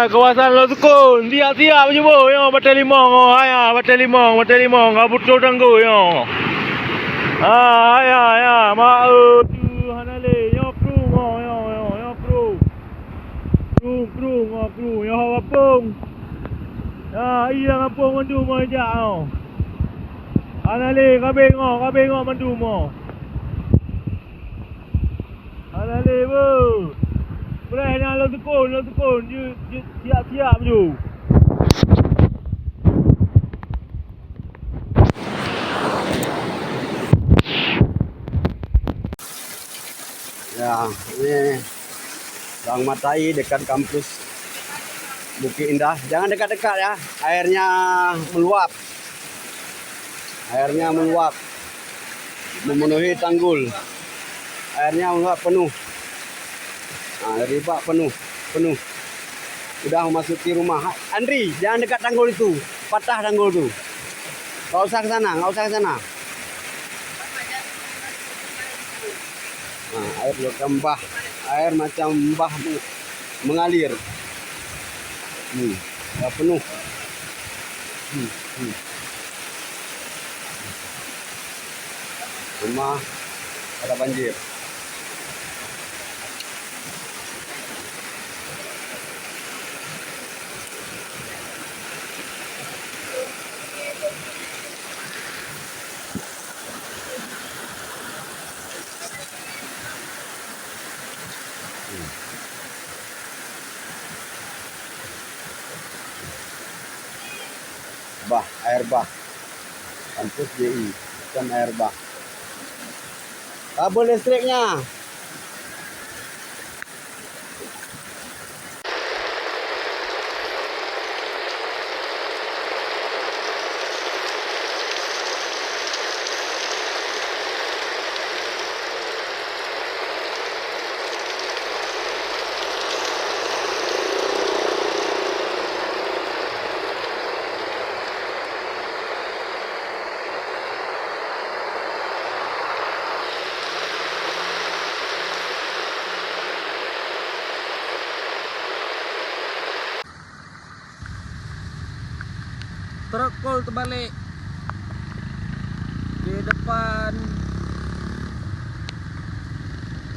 kawasan Lo Sukun. Siap-siap je boh. Yo batal limong. Oh, haya batal limong, batal limong. Abut tu tanggo yo. Haya ya. Mau tu hanale. Yo kru ngo yo kru. Kru ngo kru. Yo apung. Ya, iya apung mandu mo ja yo. Hanale kabeng ngo mandu mo. Hanale bo. Boleh nak Lo Sukun. Siap-siap je. Ya, ini Bang Matai dekat kampus Bukit Indah. Jangan dekat-dekat ya, airnya meluap. Airnya meluap memenuhi tanggul. Airnya meluap penuh. Nah, dari bak penuh. Udah memasuki rumah. Andri, jangan dekat tanggul itu. Patah tanggul itu. Nggak usah ke sana. Nah, air macam bah, air macam bah mengalir. Dah penuh. Rumah ada banjir. Air bah. Kampus JI, bukan air bah. Kabel listriknya. Truk kol terbalik di depan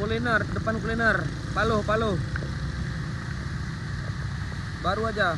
kuliner, Paluh baru aja.